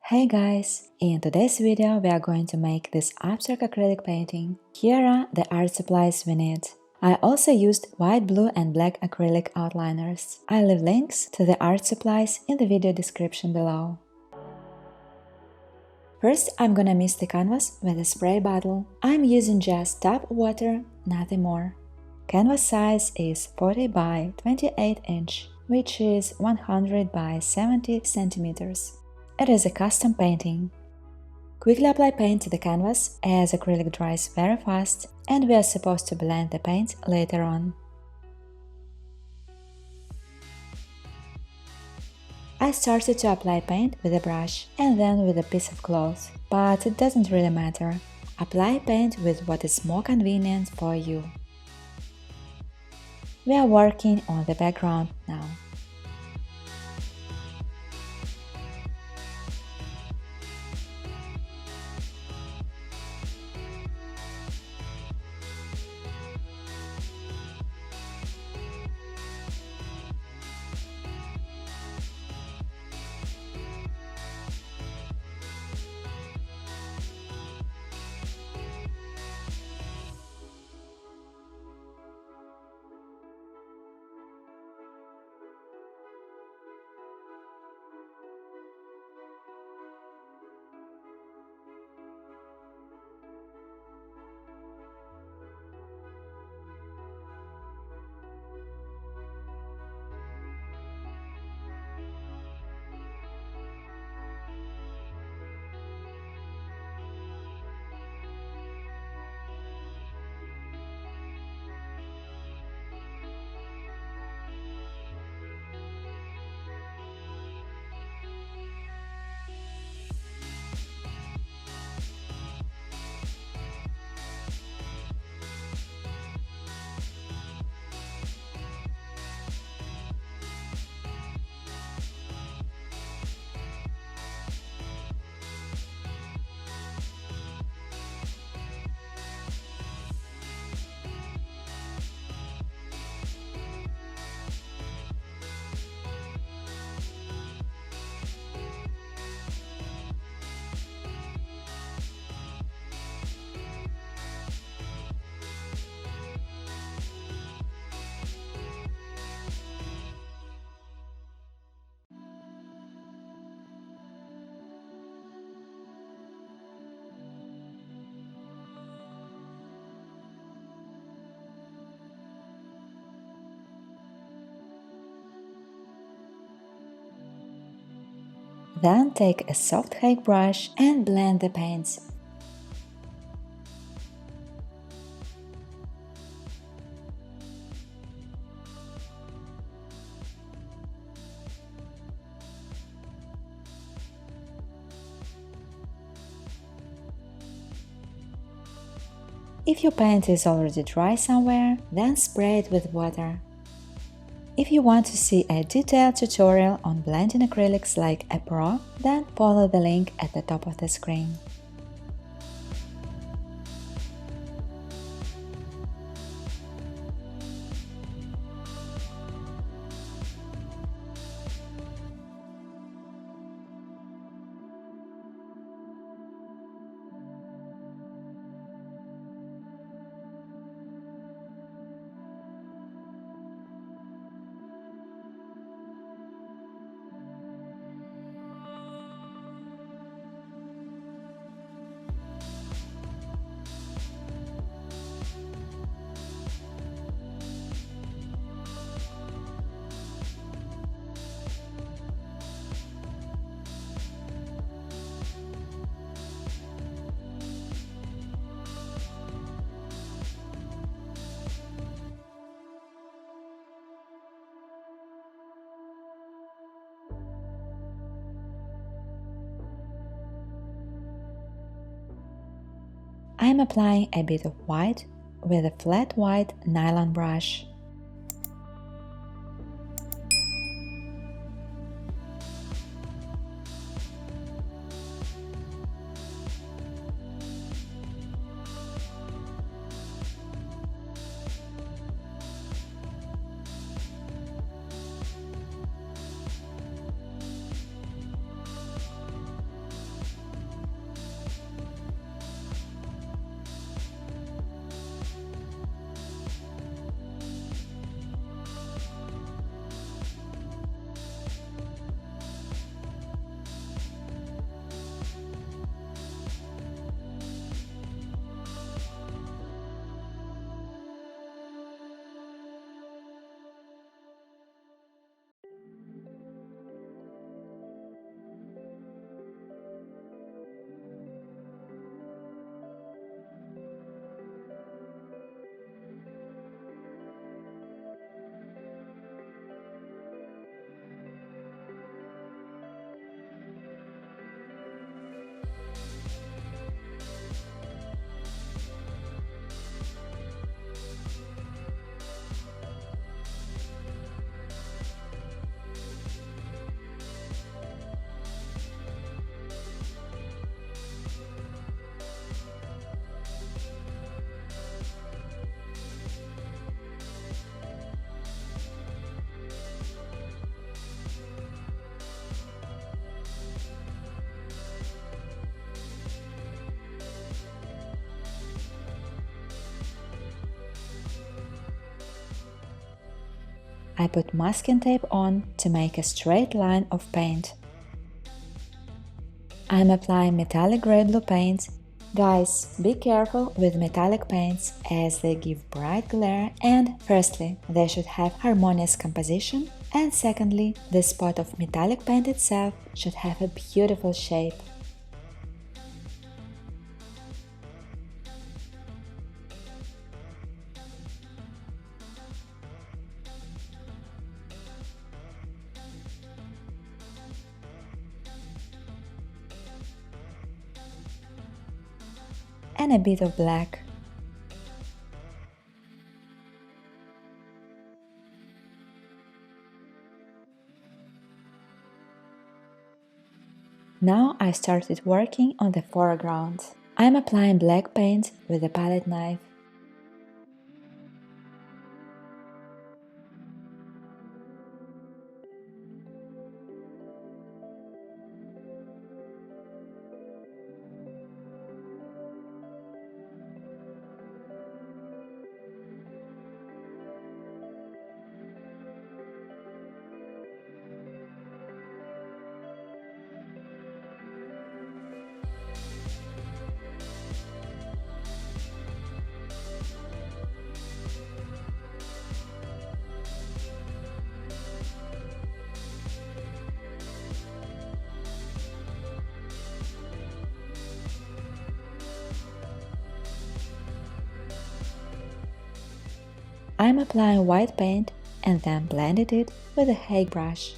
Hey guys! In today's video we are going to make this abstract acrylic painting. Here are the art supplies we need. I also used white, blue and black acrylic outliners. I'll leave links to the art supplies in the video description below. First, I'm gonna mist the canvas with a spray bottle. I'm using just tap water, nothing more. Canvas size is 40 by 28 inch, which is 100 by 70 centimeters. It is a custom painting. Quickly apply paint to the canvas as acrylic dries very fast and we are supposed to blend the paint later on. I started to apply paint with a brush and then with a piece of cloth, but it doesn't really matter. Apply paint with what is more convenient for you. We are working on the background now. Then take a soft hake brush and blend the paints. If your paint is already dry somewhere, then spray it with water. If you want to see a detailed tutorial on blending acrylics like a pro, then follow the link at the top of the screen. I am applying a bit of white with a flat white nylon brush. I put masking tape on to make a straight line of paint. I'm applying metallic grey blue paint. Guys, be careful with metallic paints as they give bright glare, and firstly, they should have harmonious composition, and secondly, the spot of metallic paint itself should have a beautiful shape. And a bit of black. Now I started working on the foreground. I'm applying black paint with a palette knife. I'm applying white paint and then blended it with a Hague brush.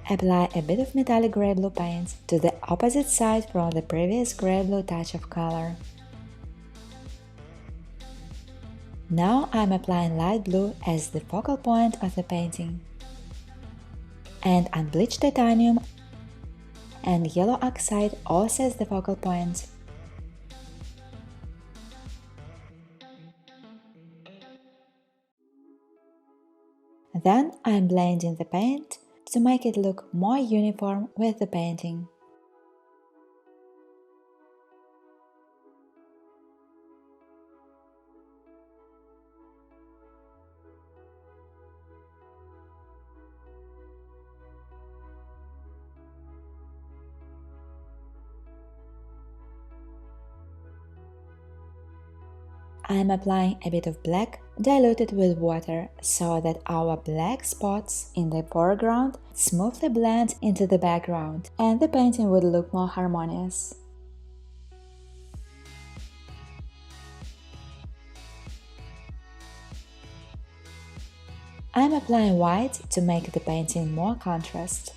Apply a bit of metallic grey blue paint to the opposite side from the previous grey blue touch of color. Now I'm applying light blue as the focal point of the painting. And unbleached titanium and yellow oxide also as the focal point. Then I'm blending the paint to make it look more uniform with the painting. I'm applying a bit of black diluted with water so that our black spots in the foreground smoothly blend into the background and the painting would look more harmonious. I'm applying white to make the painting more contrast.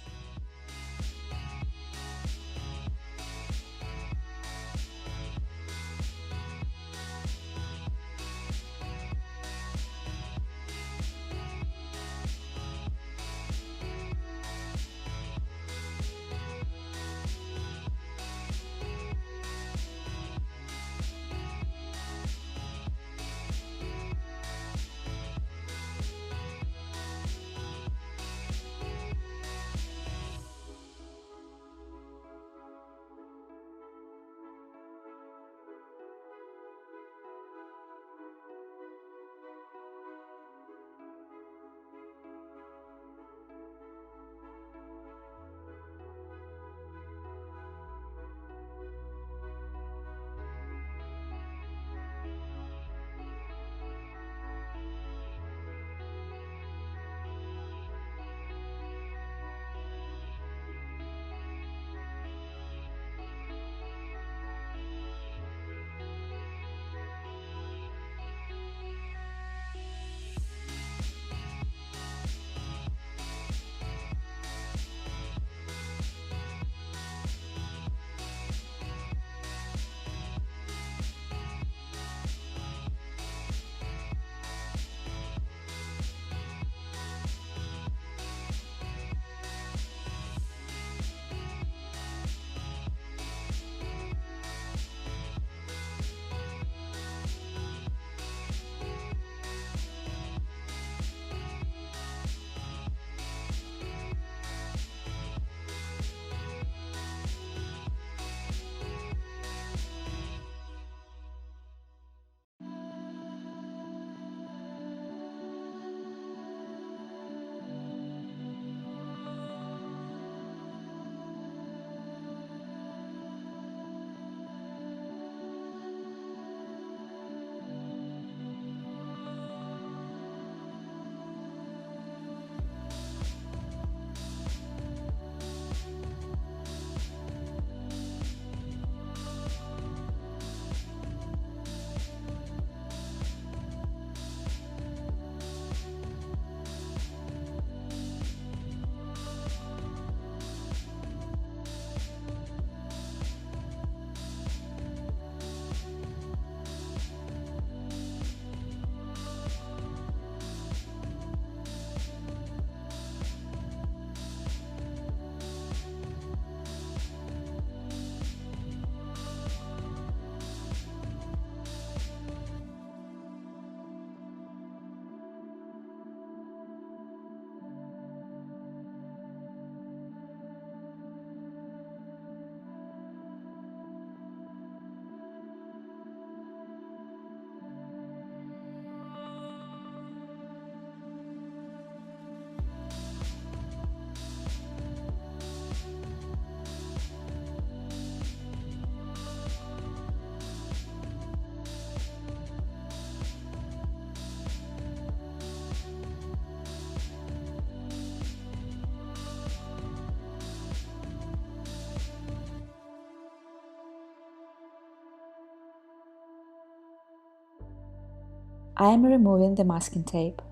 I am removing the masking tape.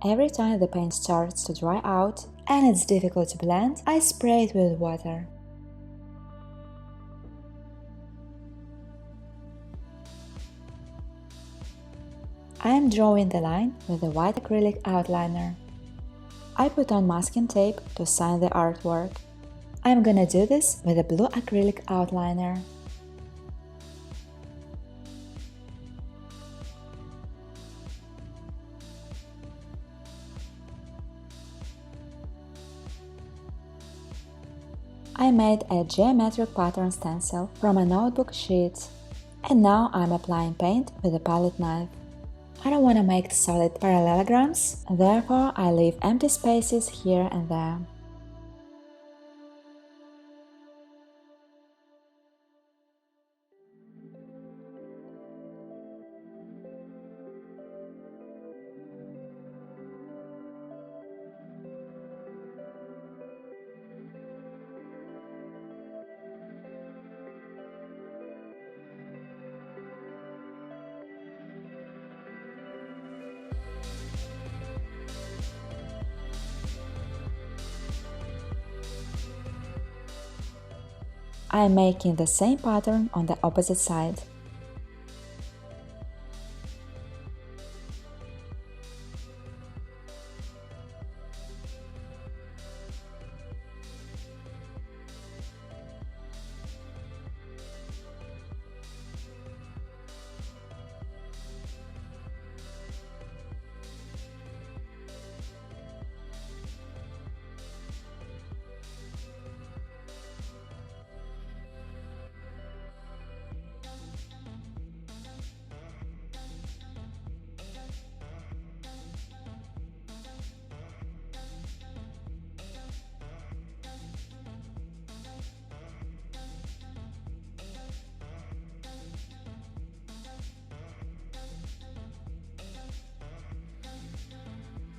Every time the paint starts to dry out and it's difficult to blend, I spray it with water. I am drawing the line with a white acrylic outliner. I put on masking tape to sign the artwork. I'm gonna do this with a blue acrylic outliner. I made a geometric pattern stencil from a notebook sheet, and now I'm applying paint with a palette knife. I don't want to make solid parallelograms, therefore I leave empty spaces here and there. I am making the same pattern on the opposite side.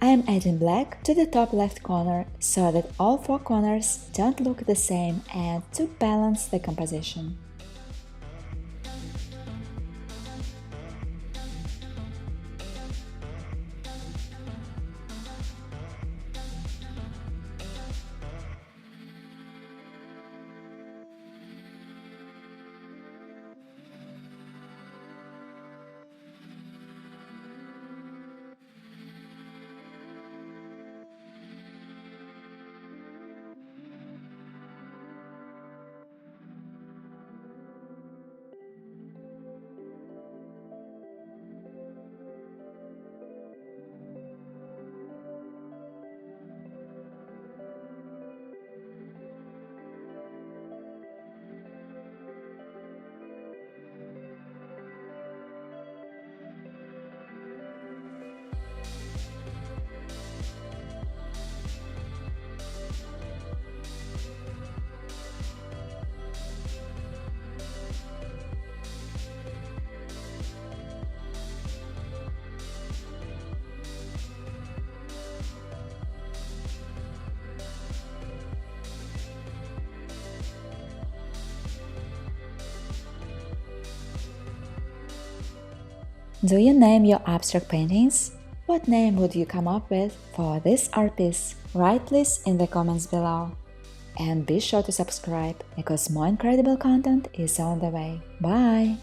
I am adding black to the top left corner so that all four corners don't look the same and to balance the composition. Do you name your abstract paintings? What name would you come up with for this art piece? Write please in the comments below. And be sure to subscribe, because more incredible content is on the way. Bye!